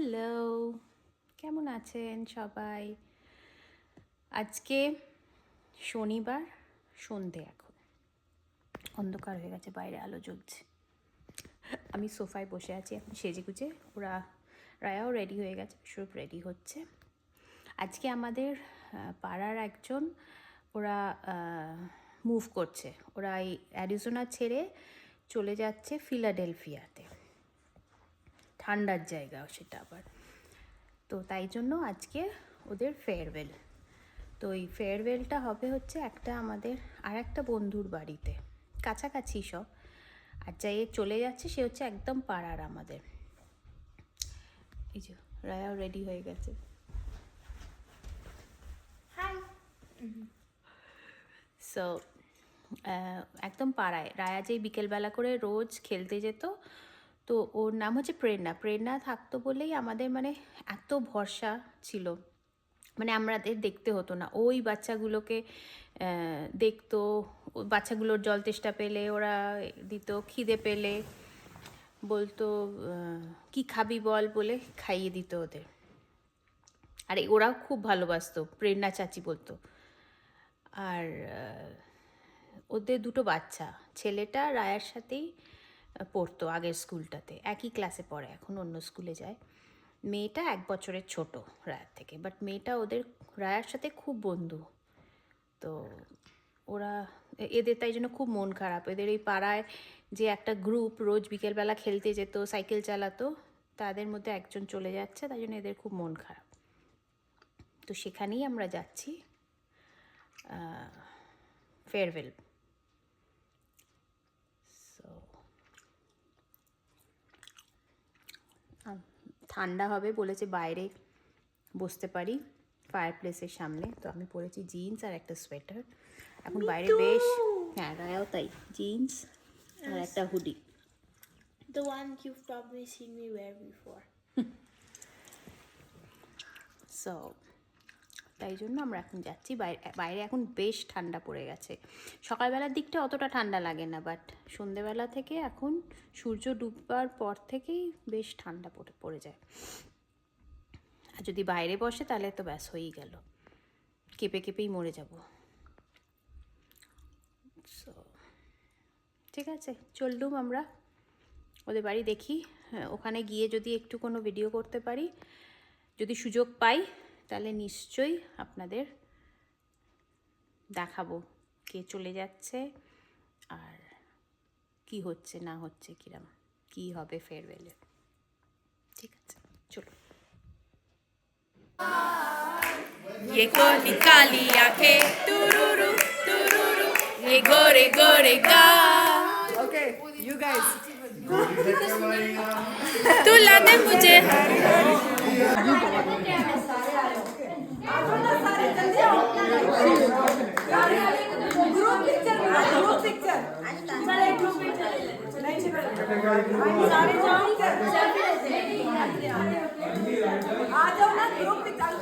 Hello, কেমন আছেন সবাই? আজকে শনিবার সন্ধে, এখন অন্ধকার হয়ে গেছে, বাইরে আলো জ্বলছে। আমি সোফায় বসে আছি এখন সেজেগুজে। রায়াও রেডি হয়ে গেছে, বিশ্বরূপ রেডি হচ্ছে। আজকে আমাদের পাড়ার একজন ওরা মুভ করছে, ওরা এই অ্যারিজোনা ছেড়ে চলে যাচ্ছে ফিলাডেলফিয়াতে, ঠান্ডার জায়গা সেটা আবার। তো তাই জন্য আজকে ওদের ফেয়ারওয়েল। তো এই ফেয়ারওয়েলটা হবে হচ্ছে আমাদের আর একটা বন্ধুর বাড়িতে, কাছাকাছি সব। আর যাই চলে যাচ্ছে সে হচ্ছে একদম পাড়ার আমাদের। এই যে রায়াও রেডি হয়ে গেছে। সো একদম পাড়ায় রায়া যেই বিকেলবেলা করে রোজ খেলতে যেত, তো ওর নাম হচ্ছে প্রেরণা থাকতো বলেই আমাদের মানে এত ভরসা ছিল, মানে আমাদের দেখতে হতো না, ওই বাচ্চাগুলোকে দেখতো। বাচ্চাগুলোর জল তেষ্টা পেলে ওরা দিত, খিদে পেলে বলতো কি খাবি বল বলে খাইয়ে দিত ওদের। আর ওরাও খুব ভালোবাসতো, প্রেরণা চাচি বলতো। আর ওদের দুটো বাচ্চা, ছেলেটা রায়ার সাথেই পড়তো আগের স্কুলটাতে, একই ক্লাসে পড়ে, এখন অন্য স্কুলে যায়। মেয়েটা 1 বছরের ছোট রায়ার থেকে, বাট মেয়েটা ওদের রায়ার সাথে খুব বন্ধু। তো ওরা এদের তাই জন্য খুব মন খারাপ। এদের এই পাড়ায় যে একটা গ্রুপ রোজ বিকেলবেলা খেলতে যেত, সাইকেল চালাতো, তাদের মধ্যে একজন চলে যাচ্ছে, তাই জন্য এদের খুব মন খারাপ। তো সেখানেই আমরা যাচ্ছি, ফেয়ারওয়েল। সো ঠান্ডা হবে বলেছে, বাইরে বসতে পারি ফায়ার প্লেসের সামনে। তো আমি পরেছি জিন্স আর একটা সোয়েটার। এখন বাইরে বেশ, হ্যাঁ রায়াও তাই, জিন্স আর একটা hoodie. The one you've probably seen me wear before. So তাই জন্য আমরা এখন যাচ্ছি বাইরে এখন বেশ ঠান্ডা পড়ে গেছে। সকালবেলার দিকটা অতটা ঠান্ডা লাগে না, বাট সন্ধেবেলা থেকে এখন সূর্য ডুববার পর থেকেই বেশ ঠান্ডা পড়ে যায়। আর যদি বাইরে বসে তাহলে তো ব্যাস হয়েই গেল, কেঁপেই মরে যাব। সো ঠিক আছে, চললুম আমরা ওদের বাড়ি। দেখি ওখানে গিয়ে যদি একটু কোনো ভিডিও করতে পারি, যদি সুযোগ পাই, তাহলে নিশ্চয়ই আপনাদের দেখাবো কে চলে যাচ্ছে আর কি হচ্ছে না হচ্ছে, কিরম কি হবে ফেয়ারওয়েলে। ঠিক আছে, চলো। ये को निकाली आंखें तुरुरु तुरुरु, ये गोरे गोरे गाल। Okay, you guys. तू ला दे मुझे। Group picture. आ जाओ ना, ग्रुप पिक्चर।